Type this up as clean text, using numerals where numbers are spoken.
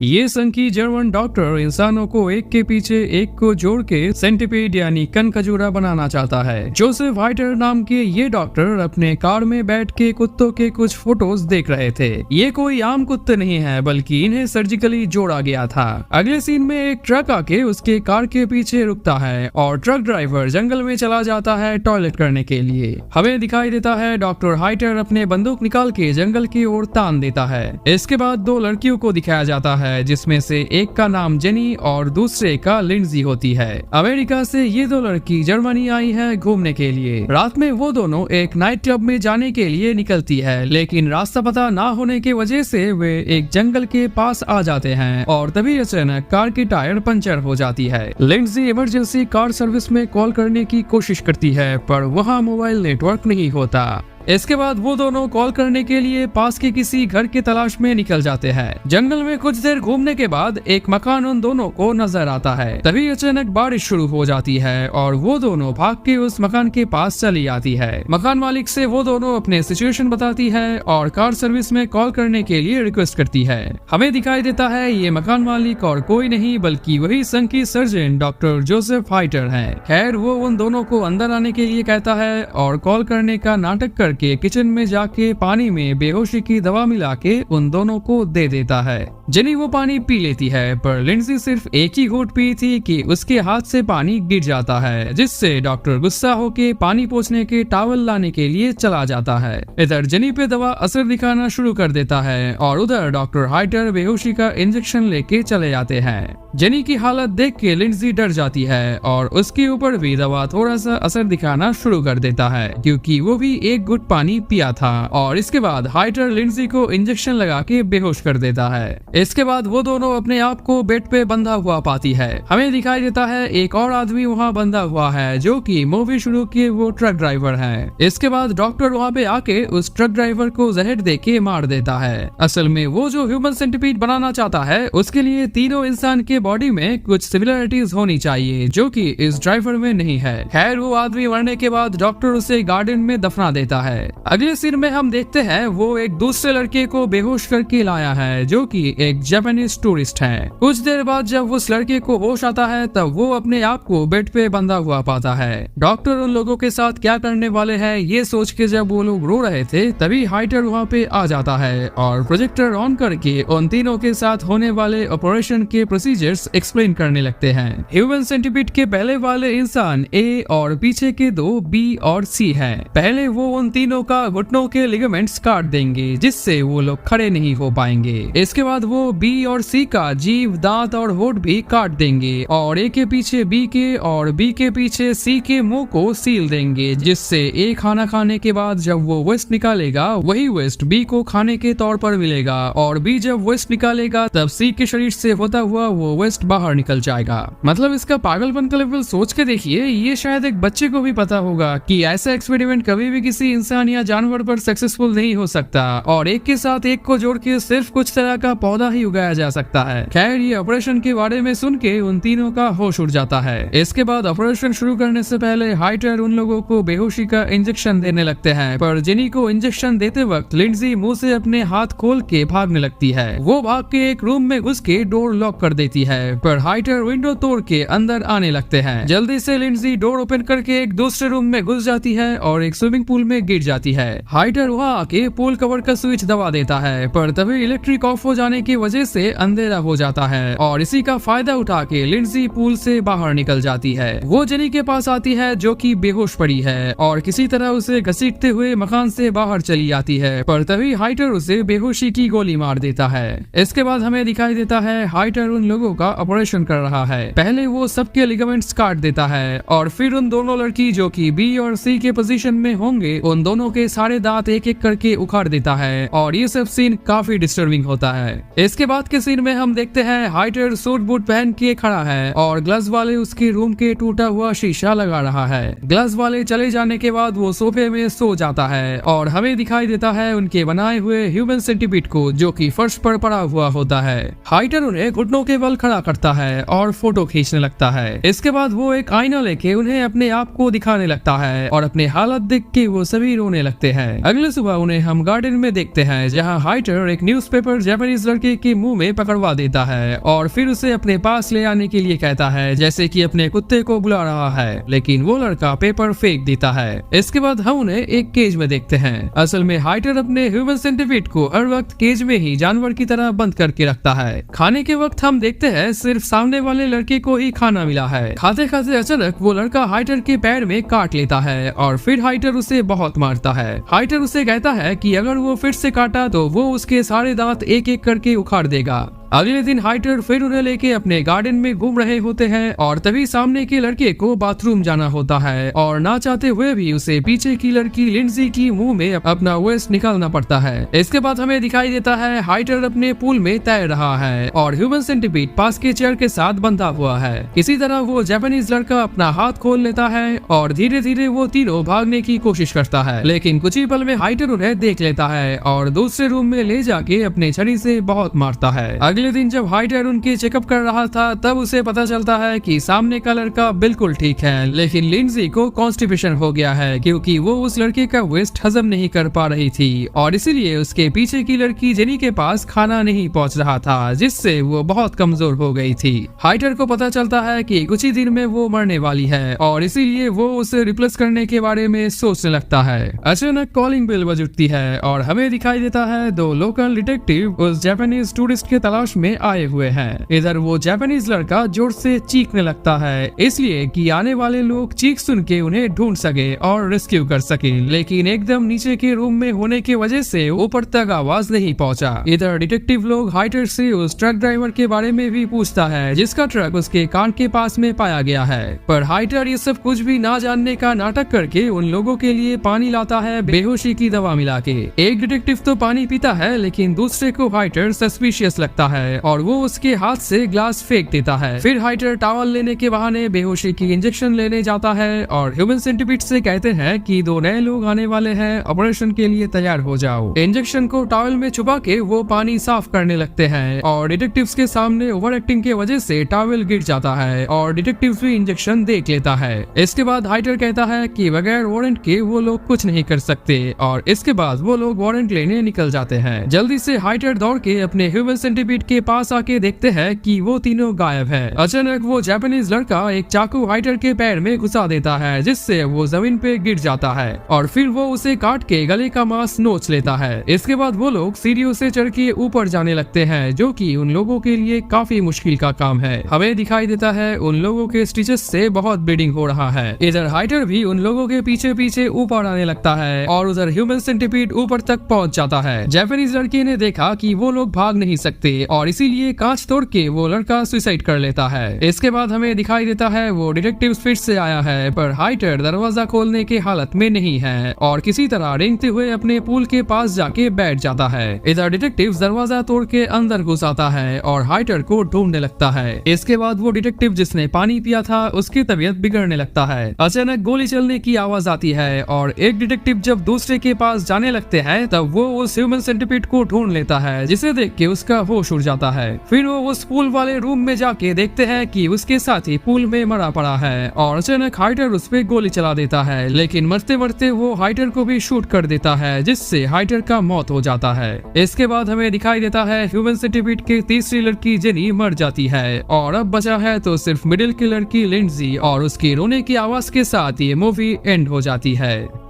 ये संकी German doctor इंसानों को एक के पीछे एक को जोड़ के सेंटिपीड यानी कनखजूरा बनाना चाहता है। जोसेफ हाइटर नाम के ये डॉक्टर अपने कार में बैठ के कुत्तों के कुछ फोटोज देख रहे थे। ये कोई आम कुत्ते नहीं है, बल्कि इन्हें सर्जिकली जोड़ा गया था। अगले सीन में एक ट्रक आके उसके कार के पीछे रुकता है और ट्रक ड्राइवर जंगल में चला जाता है टॉयलेट करने के लिए। हमें दिखाई देता है डॉक्टर हाइटर अपने बंदूक निकाल के जंगल की ओर तान देता है। इसके बाद दो लड़कियों को दिखाया जाता है, जिसमें से एक का नाम जेनी और दूसरे का लिंडजी होती है। अमेरिका से ये दो लड़की जर्मनी आई है घूमने के लिए। रात में वो दोनों एक नाइट क्लब में जाने के लिए निकलती है, लेकिन रास्ता पता ना होने की वजह से वे एक जंगल के पास आ जाते हैं और तभी अचानक कार की टायर पंचर हो जाती है। लिंडजी इमरजेंसी कार सर्विस में कॉल करने की कोशिश करती है, पर वहाँ मोबाइल नेटवर्क नहीं होता। इसके बाद वो दोनों कॉल करने के लिए पास के किसी घर की तलाश में निकल जाते हैं। जंगल में कुछ देर घूमने के बाद एक मकान उन दोनों को नजर आता है। तभी अचानक बारिश शुरू हो जाती है और वो दोनों भाग के उस मकान के पास चली आती है। मकान मालिक से वो दोनों अपने सिचुएशन बताती है और कार सर्विस में कॉल करने के लिए रिक्वेस्ट करती है। हमें दिखाई देता है ये मकान मालिक और कोई नहीं बल्कि वही संकी सर्जन डॉक्टर जोसेफ हाइटर है। खैर वो उन दोनों को अंदर आने के लिए कहता है और कॉल करने का नाटक करके किचन में जाके पानी में बेहोशी की दवा मिला के उन दोनों को दे देता है। जेनी वो पानी पी लेती है, पर लिंडजी सिर्फ एक ही घूंट पी थी कि उसके हाथ से पानी गिर जाता है, जिससे डॉक्टर गुस्सा होके पानी पोंछने के टॉवल लाने के लिए चला जाता है। इधर जेनी पे दवा असर दिखाना शुरू कर देता है और उधर डॉक्टर हाइटर बेहोशी का इंजेक्शन लेके चले जाते हैं। जेनी की हालत देख के लिंडजी डर जाती है और उसके ऊपर भी दवा थोड़ा सा असर दिखाना शुरू कर देता है, क्योंकि वो भी एक घुट पानी पिया था। और इसके बाद हाइटर लिंडजी को इंजेक्शन लगा के बेहोश कर देता है। इसके बाद वो दोनों अपने आप को बेड पे बंधा हुआ पाती है। हमें दिखाई देता है एक और आदमी वहाँ बंधा हुआ है, जो कि मूवी शुरू किए वो ट्रक ड्राइवर है। इसके बाद डॉक्टर वहाँ पे आके उस ट्रक ड्राइवर को जहर दे के मार देता है। असल में वो जो ह्यूमन सेंटिपीड बनाना चाहता है, उसके लिए तीनों इंसान के बॉडी में कुछ सिमिलरिटीज होनी चाहिए, जो कि इस ड्राइवर में नहीं है। खैर वो आदमी मरने के बाद डॉक्टर उसे गार्डन में दफना देता है। अगले सीन में हम देखते हैं वो एक दूसरे लड़के को बेहोश करके लाया है, जो कि एक जापानीज टूरिस्ट है। कुछ देर बाद जब उस लड़के को होश आता है, तब वो अपने आप को बेड पे बंधा हुआ पाता है। डॉक्टर उन लोगों के साथ क्या करने वाले हैं ये सोच के जब वो लोग रो रहे थे, तभी हाइटर वहाँ पे आ जाता है और प्रोजेक्टर ऑन करके उन तीनों के साथ होने वाले ऑपरेशन के प्रोसीजर्स एक्सप्लेन करने लगते हैं। ह्यूमन सेंटिपीड के पहले वाले इंसान ए और पीछे के दो बी और सी हैं। पहले वो उन तीनों का घुटनों के लिगामेंट्स काट देंगे, जिससे वो लोग खड़े नहीं हो पाएंगे। इसके बाद वो बी और सी का जीभ, दांत और होठ भी काट देंगे और ए के पीछे बी के और बी के पीछे सी के मुंह को सील देंगे, जिससे ए खाना खाने के बाद जब वो वेस्ट निकालेगा, वही वेस्ट बी को खाने के तौर पर मिलेगा और बी जब वेस्ट निकालेगा तब सी के शरीर से होता हुआ वो वेस्ट बाहर निकल जाएगा। मतलब इसका पागलपन का लेवल सोच के देखिए। ये शायद एक बच्चे को भी पता होगा कि ऐसा एक्सपेरिमेंट कभी भी किसी इंसान या जानवर पर सक्सेसफुल नहीं हो सकता और एक के साथ एक को जोड़ के सिर्फ कुछ तरह का पौधा ही उगाया जा सकता है। खैर ये ऑपरेशन के बारे में सुन के उन तीनों का होश उड़ जाता है। इसके बाद ऑपरेशन शुरू करने से पहले हाइटर उन लोगों को बेहोशी का इंजेक्शन देने लगते हैं, पर जेनी को इंजेक्शन देते वक्त लिंडजी मुंह से अपने हाथ खोल के भागने लगती है। वो भाग के एक रूम में घुस के डोर लॉक कर देती है, पर हाइटर विंडो तोड़ के अंदर आने लगते हैं। जल्दी से लिंडजी डोर ओपन करके एक दूसरे रूम में घुस जाती है और एक स्विमिंग पूल में गिर जाती है। हाइटर वहाँ आके पूल कवर का स्विच दबा देता है, पर तभी इलेक्ट्रिक ऑफ हो जाने की वजह से अंधेरा हो जाता है और इसी का फायदा उठा के लिंडजी पूल से बाहर निकल जाती है। वो जेनी के पास आती है, जो कि बेहोश पड़ी है और किसी तरह उसे घसीटते हुए मकान से बाहर चली जाती है, पर तभी हाइटर उसे बेहोशी की गोली मार देता है। इसके बाद हमें दिखाई देता है हाइटर उन लोगों का ऑपरेशन कर रहा है। पहले वो सबके लिगामेंट्स काट देता है और फिर उन दोनों लड़की जो कि बी और सी के पोजीशन में होंगे, उन दोनों के सारे दांत एक एक करके उखाड़ देता है और ये सब सीन काफी डिस्टर्बिंग होता है। इसके बाद के सीन में हम देखते हैं हाइटर सूट बूट पहन के खड़ा है और ग्लव्स वाले उसके रूम के टूटा हुआ शीशा लगा रहा है। ग्लव्स वाले चले जाने के बाद वो सोफे में सो जाता है और हमें दिखाई देता है उनके बनाए हुए ह्यूमन सेंटिपीड को, जो कि फर्श पर पड़ा हुआ होता है। हाइटर उन्हें घुटनों के बल खड़ा करता है और फोटो खींचने लगता है। इसके बाद वो एक आईना लेके उन्हें अपने आप को दिखाने लगता है और अपने हालत देख के वो सभी रोने लगते हैं। अगले सुबह उन्हें हम गार्डन में देखते हैं जहाँ हाइटर एक न्यूज़पेपर जापानीज लड़के के मुंह में पकड़वा देता है और फिर उसे अपने पास ले आने के लिए कहता है, जैसे कि अपने कुत्ते को बुला रहा है, लेकिन वो लड़का पेपर फेंक देता है। इसके बाद हम उन्हें एक केज में देखते हैं। असल में हाइटर अपने ह्यूमन सेंटिपीड को हर वक्त केज में ही जानवर की तरह बंद करके रखता है। खाने के वक्त हम देखते हैं सिर्फ सामने वाले लड़के को ही खाना मिला है। खाते खाते अचानक वो लड़का हाइटर के पैर में काट लेता है और फिर हाइटर उसे बहुत मारता है। हाइटर उसे कहता है कि अगर वो फिर से काटा तो वो उसके सारे दांत एक एक करके उखाड़ देगा। अगले दिन हाइटर फिर उन्हें लेके अपने गार्डन में घूम रहे होते हैं और तभी सामने के लड़के को बाथरूम जाना होता है और ना चाहते हुए भी उसे पीछे की लड़की लिंडजी की मुंह में अपना वेस्ट निकालना पड़ता है। इसके बाद हमें दिखाई देता है हाइटर अपने पूल में तैर रहा है और ह्यूमन सेंटिपीड पास के चेयर के साथ बंधा हुआ है। इसी तरह वो जापानीज लड़का अपना हाथ खोल लेता है और धीरे धीरे वो तीनों भागने की कोशिश करता है, लेकिन कुछ ही पल में हाइटर उन्हें देख लेता है और दूसरे रूम में ले जाके अपने छड़ी से बहुत मारता है। अगले दिन जब हाइटर उनकी चेकअप कर रहा था तब उसे पता चलता है कि सामने का लड़का बिल्कुल ठीक है, लेकिन लिंडजी को कॉन्स्टिपेशन हो गया है क्योंकि वो उस लड़के का वेस्ट हजम नहीं कर पा रही थी और इसीलिए उसके पीछे की लड़की जेनी के पास खाना नहीं पहुंच रहा था, जिससे वो बहुत कमजोर हो गई थी। हाइटर को पता चलता है कि कुछ ही दिन में वो मरने वाली है और इसीलिए वो उसे रिप्लेस करने के बारे में सोचने लगता है। अचानक कॉलिंग बेल बज उठती है और हमें दिखाई देता है दो लोकल डिटेक्टिव उस जापानीज टूरिस्ट के तलाश में आए हुए हैं। इधर वो जापानीज लड़का जोर से चीखने लगता है, इसलिए कि आने वाले लोग चीख सुन के उन्हें ढूंढ सके और रेस्क्यू कर सके, लेकिन एकदम नीचे के रूम में होने की वजह से ऊपर तक आवाज नहीं पहुंचा। इधर डिटेक्टिव लोग हाइटर से उस ट्रक ड्राइवर के बारे में भी पूछता है जिसका ट्रक उसके कान के पास में पाया गया है, पर हाइटर ये सब कुछ भी ना जानने का नाटक करके उन लोगों के लिए पानी लाता है बेहोशी की दवा मिला के। एक डिटेक्टिव तो पानी पीता है, लेकिन दूसरे को हाइटर सस्पिशियस लगता है और वो उसके हाथ से ग्लास फेंक देता है। फिर हाइटर टॉवल लेने के बहाने बेहोशी की इंजेक्शन लेने जाता है और ह्यूमन सेंटिपीड से कहते हैं कि दो नए लोग आने वाले हैं, ऑपरेशन के लिए तैयार हो जाओ। इंजेक्शन को टॉवल में छुपा के वो पानी साफ करने लगते हैं और डिटेक्टिव्स के सामने ओवर एक्टिंग के वजह से टॉवल गिर जाता है और डिटेक्टिव्स भी इंजेक्शन देख लेता है। इसके बाद हाइटर कहता है कि बगैर वारंट के वो लोग कुछ नहीं कर सकते और इसके बाद वो लोग वारंट लेने निकल जाते हैं। जल्दी से हाइटर दौड़ के अपने ह्यूमन सेंटिपीड के पास आके देखते हैं कि वो तीनों गायब है। अचानक वो जापानीज लड़का एक चाकू हाइटर के पैर में घुसा देता है, जिससे वो जमीन पे गिर जाता है और फिर वो उसे काट के गले का मांस नोच लेता है। इसके बाद वो लोग सीढ़ियों से चढ़ के ऊपर जाने लगते हैं, जो कि उन लोगों के लिए काफी मुश्किल का काम है। हमें दिखाई देता है उन लोगों के स्टिचेस से बहुत ब्लीडिंग हो रहा है। इधर हाइटर भी उन लोगों के पीछे पीछे ऊपर आने लगता है और उधर ह्यूमन सेंटिपीड ऊपर तक पहुंच जाता है। जापानीज लड़के ने देखा कि वो लोग भाग नहीं सकते और इसीलिए कांच तोड़ के वो लड़का सुसाइड कर लेता है। इसके बाद हमें दिखाई देता है वो डिटेक्टिव फिर से आया है, पर हाइटर दरवाजा खोलने की हालत में नहीं है और किसी तरह रेंगते हुए अपने पूल के पास जाके बैठ जाता है। इधर डिटेक्टिव दरवाजा तोड़ के अंदर घुस आता है और हाइटर को ढूंढने लगता है। इसके बाद वो डिटेक्टिव जिसने पानी पिया था उसकी तबीयत बिगड़ने लगता है। अचानक गोली चलने की आवाज आती है और एक डिटेक्टिव जब दूसरे के पास जाने लगते हैं तब वो उस ह्यूमन सेंटिपीड को ढूंढ लेता है, जिसे देख के उसका होश उड़ जाता है। फिर वो उस पूल वाले रूम में जाके देखते हैं कि उसके साथी पूल में मरा पड़ा है और अचानक हाइटर उस पे गोली चला देता है, लेकिन मरते मरते वो हाइटर को भी शूट कर देता है, जिससे हाइटर का मौत हो जाता है। इसके बाद हमें दिखाई देता है ह्यूमन सेंटिपीड की तीसरी लड़की जेनी मर जाती है और अब बचा है तो सिर्फ मिडिल की लड़की लिंडजी और उसकी रोने की आवाज के साथ ये मूवी एंड हो जाती है।